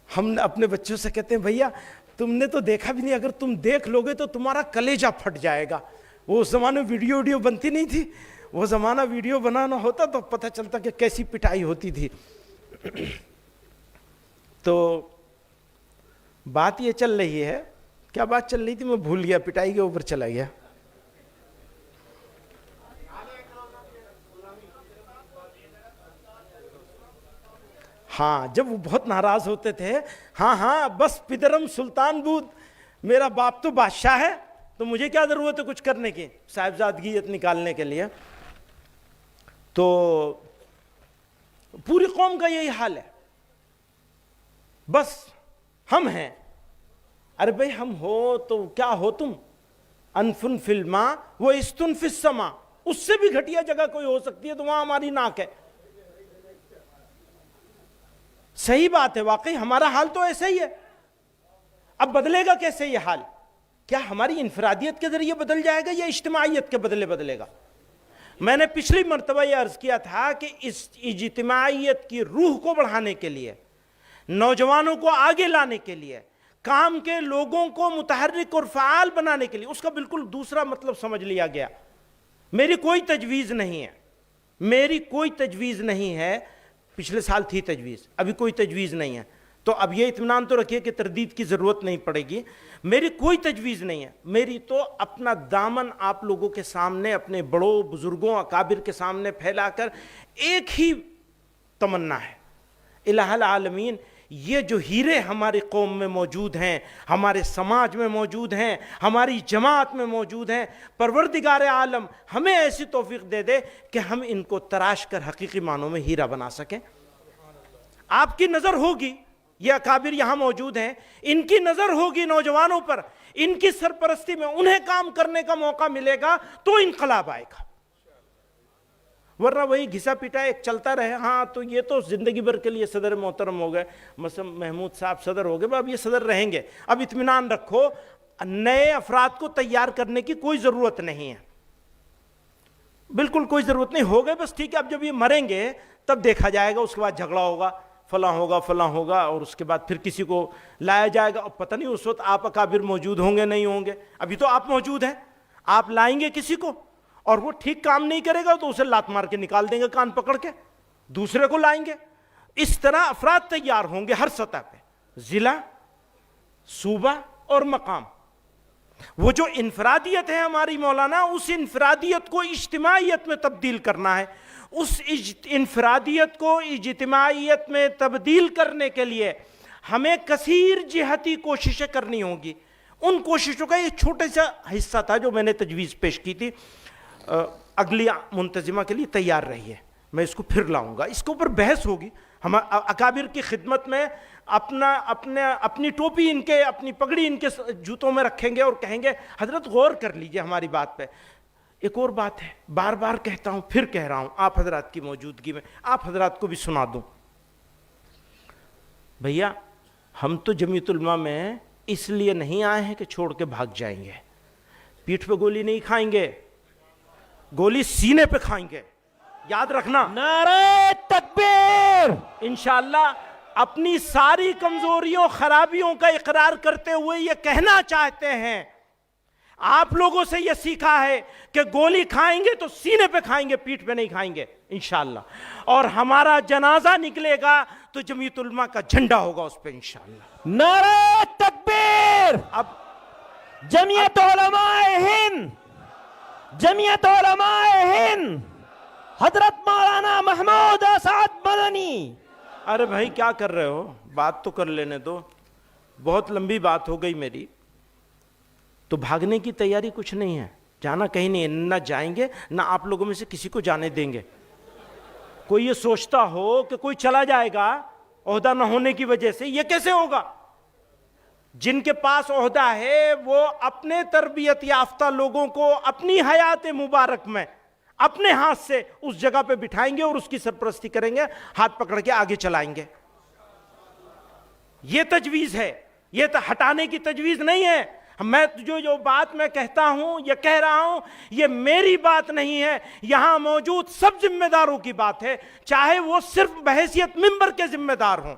ہم اپنے بچوں سے کہتے ہیں بھیا تم نے تو دیکھا بھی نہیں، اگر تم دیکھ لوگے تو تمہارا کلیجہ پھٹ جائے گا۔ وہ اس زمانے میں ویڈیو بنتی نہیں تھی، وہ زمانہ ویڈیو بنانا ہوتا تو پتہ چلتا کہ کیسی پٹائی ہوتی تھی۔ تو بات یہ چل رہی ہے، کیا بات چل رہی تھی میں بھول گیا، پٹائی کے اوپر چلا گیا۔ ہاں، جب وہ بہت ناراض ہوتے تھے، ہاں بس پدرم سلطان بود، میرا باپ تو بادشاہ ہے تو مجھے کیا ضرورت ہے کچھ کرنے کی، صاحبزادگیت نکالنے کے لیے۔ تو پوری قوم کا یہی حال ہے، بس ہم ہیں۔ ارے بھائی ہم ہو تو کیا ہو تم، انفن فی الماء و استن فی السماء، اس سے بھی گھٹیا جگہ کوئی ہو سکتی ہے تو وہاں ہماری ناک ہے۔ صحیح بات ہے، واقعی ہمارا حال تو ایسا ہی ہے۔ اب بدلے گا کیسے یہ حال؟ کیا ہماری انفرادیت کے ذریعے بدل جائے گا یا اجتماعیت کے بدلے بدلے گا؟ میں نے پچھلی مرتبہ یہ عرض کیا تھا کہ اس اجتماعیت کی روح کو بڑھانے کے لیے، نوجوانوں کو آگے لانے کے لیے، کام کے لوگوں کو متحرک اور فعال بنانے کے لیے، اس کا بالکل دوسرا مطلب سمجھ لیا گیا۔ میری کوئی تجویز نہیں ہے، میری کوئی تجویز نہیں ہے، پچھلے سال تھی تجویز، ابھی کوئی تجویز نہیں ہے، تو اب یہ اطمینان تو رکھیے کہ تردید کی ضرورت نہیں پڑے گی۔ میری کوئی تجویز نہیں ہے، میری تو اپنا دامن آپ لوگوں کے سامنے، اپنے بڑوں بزرگوں اکابر کے سامنے پھیلا کر ایک ہی تمنا ہے، الہ العالمین، یہ جو ہیرے ہماری قوم میں موجود ہیں، ہمارے سماج میں موجود ہیں، ہماری جماعت میں موجود ہیں، پروردگار عالم ہمیں ایسی توفیق دے دے کہ ہم ان کو تراش کر حقیقی معنوں میں ہیرا بنا سکیں۔ آپ کی نظر ہوگی، یہ اکابر یہاں موجود ہیں، ان کی نظر ہوگی نوجوانوں پر، ان کی سرپرستی میں انہیں کام کرنے کا موقع ملے گا تو انقلاب آئے گا، ورنہ وہی گھسا پیٹا ایک چلتا رہے۔ ہاں تو یہ تو زندگی بھر کے لیے صدر محترم ہو گئے، مثلا محمود صاحب صدر ہو گئے، اب یہ صدر رہیں گے، اب اطمینان رکھو، نئے افراد کو تیار کرنے کی کوئی ضرورت نہیں ہے، بالکل کوئی ضرورت نہیں، ہو گئے بس ٹھیک ہے۔ اب جب یہ مریں گے تب دیکھا جائے گا، اس کے بعد جھگڑا ہوگا، فلاں ہوگا، اور اس کے بعد پھر کسی کو لایا جائے گا، اور پتہ نہیں اس وقت آپ اکابر موجود ہوں گے نہیں ہوں گے، ابھی تو آپ موجود ہیں، آپ لائیں گے کسی کو اور وہ ٹھیک کام نہیں کرے گا تو اسے لات مار کے نکال دیں گے کان پکڑ کے، دوسرے کو لائیں گے۔ اس طرح افراد تیار ہوں گے ہر سطح پہ، ضلع، صوبہ اور مقام۔ وہ جو انفرادیت ہے ہماری مولانا، اس انفرادیت کو اجتماعیت میں تبدیل کرنا ہے، اس انفرادیت کو اجتماعیت میں تبدیل کرنے کے لیے ہمیں کثیر جہتی کوششیں کرنی ہوں گی۔ ان کوششوں کا یہ چھوٹا سا حصہ تھا جو میں نے تجویز پیش کی تھی، اگلی منتظمہ کے لیے تیار رہی ہے، میں اس کو پھر لاؤں گا، اس کے اوپر بحث ہوگی، ہم اکابر کی خدمت میں اپنی ٹوپی ان کے، اپنی پگڑی ان کے جوتوں میں رکھیں گے اور کہیں گے حضرت غور کر لیجئے ہماری بات پہ۔ ایک اور بات ہے، بار بار کہتا ہوں، پھر کہہ رہا ہوں آپ حضرات کی موجودگی میں، آپ حضرات کو بھی سنا دوں، بھیا ہم تو جمعیت علماء میں اس لیے نہیں آئے ہیں کہ چھوڑ کے بھاگ جائیں گے، پیٹھ پہ گولی نہیں کھائیں گے، گولی سینے پہ کھائیں گے، یاد رکھنا۔ نعرہ تکبیر! انشاءاللہ اپنی ساری کمزوریوں خرابیوں کا اقرار کرتے ہوئے یہ کہنا چاہتے ہیں، آپ لوگوں سے یہ سیکھا ہے کہ گولی کھائیں گے تو سینے پہ کھائیں گے، پیٹھ پہ نہیں کھائیں گے انشاءاللہ، اور ہمارا جنازہ نکلے گا تو جمعیت علماء کا جھنڈا ہوگا اس پہ انشاءاللہ۔ نعرہ تکبیر! اب جمعیت علماء ہند، جمعیت علماء ہند، حضرت مولانا محمود اسعد مدنی۔ ارے بھائی کیا کر رہے ہو، بات تو کر لینے دو، بہت لمبی بات ہو گئی میری، تو بھاگنے کی تیاری کچھ نہیں ہے، جانا کہیں نہیں ہے، نہ جائیں گے نہ آپ لوگوں میں سے کسی کو جانے دیں گے۔ کوئی یہ سوچتا ہو کہ کوئی چلا جائے گا عہدہ نہ ہونے کی وجہ سے، یہ کیسے ہوگا؟ جن کے پاس عہدہ ہے وہ اپنے تربیت یافتہ لوگوں کو اپنی حیات مبارک میں اپنے ہاتھ سے اس جگہ پہ بٹھائیں گے اور اس کی سرپرستی کریں گے، ہاتھ پکڑ کے آگے چلائیں گے۔ یہ تجویز ہے، یہ تو ہٹانے کی تجویز نہیں ہے۔ میں جو بات میں کہتا ہوں، یہ کہہ رہا ہوں، یہ میری بات نہیں ہے، یہاں موجود سب ذمہ داروں کی بات ہے، چاہے وہ صرف بحیثیت ممبر کے ذمہ دار ہوں۔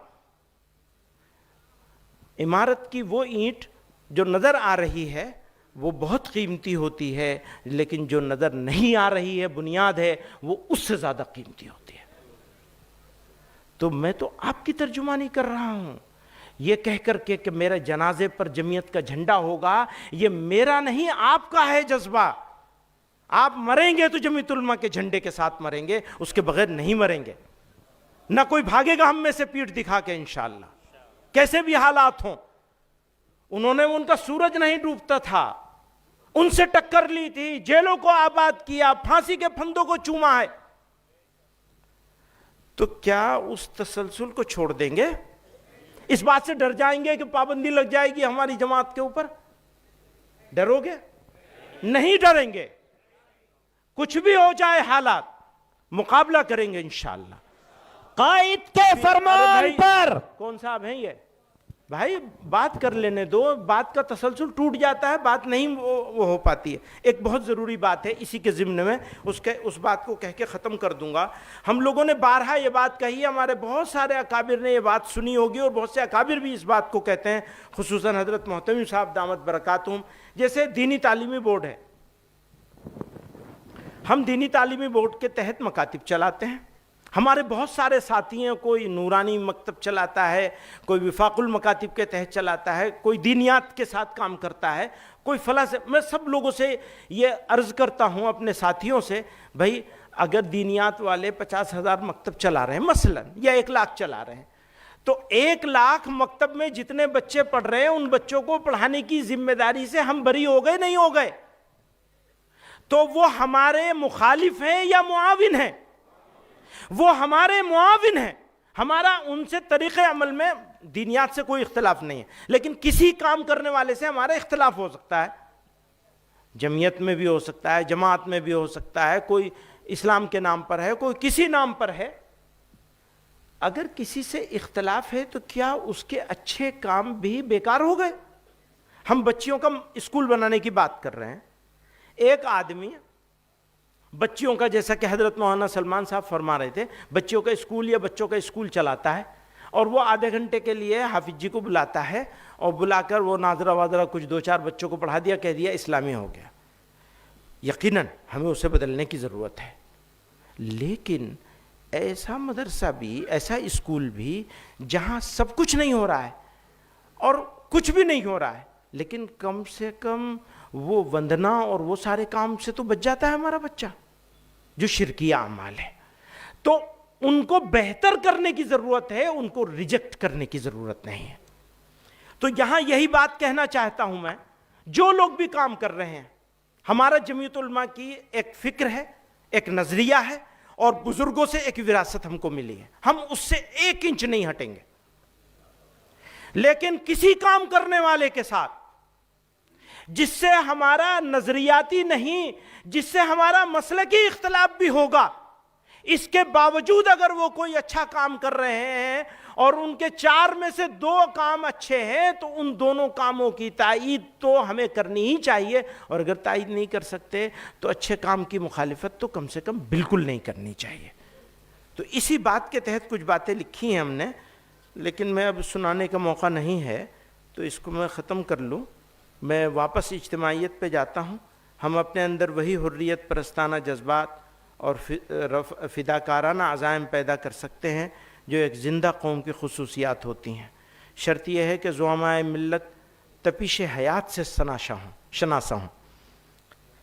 عمارت کی وہ اینٹ جو نظر آ رہی ہے وہ بہت قیمتی ہوتی ہے، لیکن جو نظر نہیں آ رہی ہے بنیاد ہے، وہ اس سے زیادہ قیمتی ہوتی ہے۔ تو میں تو آپ کی ترجمانی کر رہا ہوں، یہ کہہ کر کے کہ میرے جنازے پر جمعیت کا جھنڈا ہوگا، یہ میرا نہیں آپ کا ہے جذبہ۔ آپ مریں گے تو جمعیت علماء کے جھنڈے کے ساتھ مریں گے، اس کے بغیر نہیں مریں گے۔ نہ کوئی بھاگے گا ہم میں سے پیٹھ دکھا کے انشاءاللہ، کیسے بھی حالات ہوں۔ انہوں نے ان کا سورج نہیں ڈوبتا تھا، ان سے ٹکر لی تھی، جیلوں کو آباد کیا، پھانسی کے پھندوں کو چوما ہے، تو کیا اس تسلسل کو چھوڑ دیں گے؟ اس بات سے ڈر جائیں گے کہ پابندی لگ جائے گی ہماری جماعت کے اوپر؟ ڈرو گے؟ نہیں ڈریں گے، کچھ بھی ہو جائے حالات مقابلہ کریں گے انشاءاللہ۔ قائد کے فرمان پر کون صاحب ہیں یہ؟ بھائی بات کر لینے دو، بات کا تسلسل ٹوٹ جاتا ہے، بات نہیں وہ ہو پاتی ہے۔ ایک بہت ضروری بات ہے، اسی کے ضمن میں اس بات کو کہہ کے ختم کر دوں گا۔ ہم لوگوں نے بارہا یہ بات کہی ہے، ہمارے بہت سارے اکابر نے یہ بات سنی ہوگی، اور بہت سے اکابر بھی اس بات کو کہتے ہیں، خصوصاً حضرت محتمی صاحب دامت برکاتہم۔ جیسے دینی تعلیمی بورڈ ہے، ہم دینی تعلیمی بورڈ کے تحت مکاتب چلاتے ہیں، ہمارے بہت سارے ساتھی ہیں، کوئی نورانی مکتب چلاتا ہے، کوئی وفاق المکاتب کے تحت چلاتا ہے، کوئی دینیات کے ساتھ کام کرتا ہے، کوئی فلاں سے۔ میں سب لوگوں سے یہ عرض کرتا ہوں، اپنے ساتھیوں سے، بھائی اگر دینیات والے 50,000 مکتب چلا رہے ہیں مثلا، یا 1 لاکھ چلا رہے ہیں، تو 1 لاکھ مکتب میں جتنے بچے پڑھ رہے ہیں ان بچوں کو پڑھانے کی ذمہ داری سے ہم بری ہو گئے نہیں ہو گئے؟ تو وہ ہمارے مخالف ہیں یا معاون ہیں؟ وہ ہمارے معاون ہیں۔ ہمارا ان سے طریقے عمل میں دینیات سے کوئی اختلاف نہیں ہے، لیکن کسی کام کرنے والے سے ہمارا اختلاف ہو سکتا ہے، جمعیت میں بھی ہو سکتا ہے، جماعت میں بھی ہو سکتا ہے، کوئی اسلام کے نام پر ہے، کوئی کسی نام پر ہے۔ اگر کسی سے اختلاف ہے تو کیا اس کے اچھے کام بھی بیکار ہو گئے؟ ہم بچیوں کا اسکول بنانے کی بات کر رہے ہیں، ایک آدمی بچیوں کا، جیسا کہ حضرت مولانا سلمان صاحب فرما رہے تھے، بچیوں کا اسکول یا بچوں کا اسکول چلاتا ہے، اور وہ آدھے گھنٹے کے لیے حافظ جی کو بلاتا ہے، اور بلا کر وہ ناظرہ وادرہ کچھ 2-4 بچوں کو پڑھا دیا، کہہ دیا اسلامی ہو گیا۔ یقیناً ہمیں اسے بدلنے کی ضرورت ہے، لیکن ایسا مدرسہ بھی، ایسا اسکول بھی جہاں سب کچھ نہیں ہو رہا ہے اور کچھ بھی نہیں ہو رہا ہے، لیکن کم سے کم وہ وندنا اور وہ سارے کام سے تو بچ جاتا ہے ہمارا بچہ جو شرکیہ اعمال ہے، تو ان کو بہتر کرنے کی ضرورت ہے، ان کو ریجیکٹ کرنے کی ضرورت نہیں ہے۔ تو یہاں یہی بات کہنا چاہتا ہوں میں، جو لوگ بھی کام کر رہے ہیں، ہمارا جمعیت علماء کی ایک فکر ہے، ایک نظریہ ہے، اور بزرگوں سے ایک وراثت ہم کو ملی ہے، ہم اس سے 1 انچ نہیں ہٹیں گے۔ لیکن کسی کام کرنے والے کے ساتھ جس سے ہمارا نظریاتی نہیں، جس سے ہمارا مسلکی اختلاف بھی ہوگا، اس کے باوجود اگر وہ کوئی اچھا کام کر رہے ہیں اور ان کے 4 میں سے 2 کام اچھے ہیں، تو ان دونوں کاموں کی تائید تو ہمیں کرنی ہی چاہیے، اور اگر تائید نہیں کر سکتے تو اچھے کام کی مخالفت تو کم سے کم بالکل نہیں کرنی چاہیے۔ تو اسی بات کے تحت کچھ باتیں لکھی ہیں ہم نے، لیکن میں اب سنانے کا موقع نہیں ہے تو اس کو میں ختم کر لوں۔ میں واپس اجتماعیت پہ جاتا ہوں. ہم اپنے اندر وہی حریت پرستانہ جذبات اور فداکارانہ عزائم پیدا کر سکتے ہیں جو ایک زندہ قوم کی خصوصیات ہوتی ہیں. شرط یہ ہے کہ زعمائے ملت تپیش حیات سے شناسا ہوں.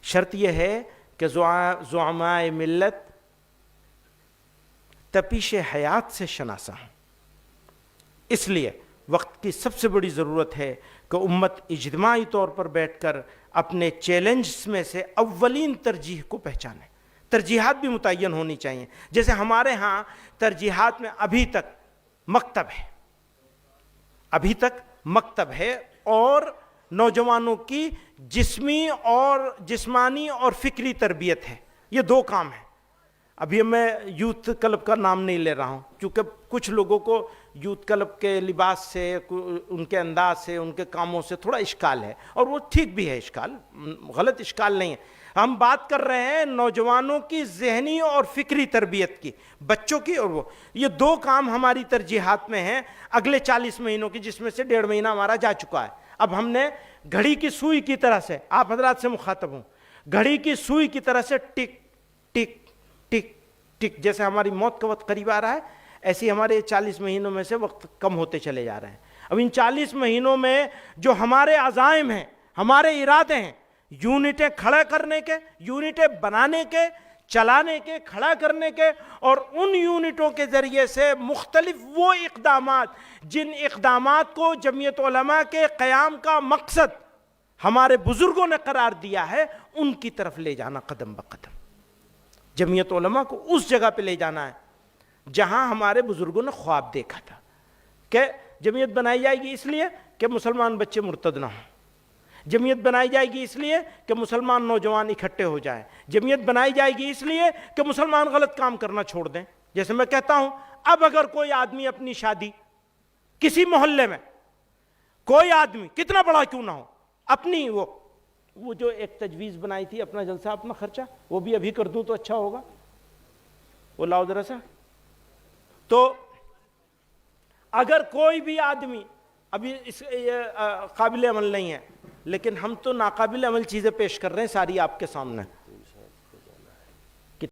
شرط یہ ہے کہ زعمائے ملت تپیش حیات سے شناسا ہوں. اس لیے وقت کی سب سے بڑی ضرورت ہے کہ امت اجتماعی طور پر بیٹھ کر اپنے چیلنجز میں سے اولین ترجیح کو پہچانے. ترجیحات بھی متعین ہونی چاہیے. جیسے ہمارے ہاں ترجیحات میں ابھی تک مکتب ہے اور نوجوانوں کی جسمانی اور فکری تربیت ہے. یہ دو کام ہیں. ابھی میں یوتھ کلب کا نام نہیں لے رہا ہوں کیونکہ کچھ لوگوں کو یوتھ کلب کے لباس سے، ان کے انداز سے، ان کے کاموں سے تھوڑا اشکال ہے، اور وہ ٹھیک بھی ہے، اشکال غلط اشکال نہیں ہے. ہم بات کر رہے ہیں نوجوانوں کی ذہنی اور فکری تربیت کی، بچوں کی. اور وہ یہ دو کام ہماری ترجیحات میں ہیں اگلے 40 مہینوں کی، جس میں سے 1.5 مہینہ ہمارا جا چکا ہے. اب ہم نے گھڑی کی سوئی کی طرح سے، آپ حضرات سے مخاطب ہوں، گھڑی کی سوئی کی طرح سے ٹک ٹک ٹک ٹک، جیسے ہماری موت کا وقت قریب آ رہا ہے ایسی ہمارے 40 مہینوں میں سے وقت کم ہوتے چلے جا رہے ہیں. اب ان 40 مہینوں میں جو ہمارے عزائم ہیں، ہمارے ارادے ہیں، یونٹیں کھڑا کرنے کے، یونٹیں بنانے کے، چلانے کے، کھڑا کرنے کے، اور ان یونٹوں کے ذریعے سے مختلف وہ اقدامات جن اقدامات کو جمعیت علماء کے قیام کا مقصد ہمارے بزرگوں نے قرار دیا ہے، ان کی طرف لے جانا قدم بقدم. جمعیت علماء کو اس جگہ پہ لے جانا ہے جہاں ہمارے بزرگوں نے خواب دیکھا تھا کہ جمعیت بنائی جائے گی اس لیے کہ مسلمان بچے مرتد نہ ہوں. جمعیت بنائی جائے گی اس لیے کہ مسلمان نوجوان اکٹھے ہو جائیں. جمعیت بنائی جائے گی اس لیے کہ مسلمان غلط کام کرنا چھوڑ دیں. جیسے میں کہتا ہوں، اب اگر کوئی آدمی اپنی شادی کسی محلے میں، کوئی آدمی کتنا بڑا کیوں نہ ہو، اپنی وہ جو ایک تجویز بنائی تھی، اپنا جلسہ اپنا خرچہ، وہ بھی ابھی کر دوں تو اچھا ہوگا، وہ لاؤ ذرا سا. تو اگر کوئی بھی آدمی، ابھی اس قابل عمل نہیں ہے، لیکن ہم تو ناقابل عمل چیزیں پیش کر رہے ہیں ساری آپ کے سامنے.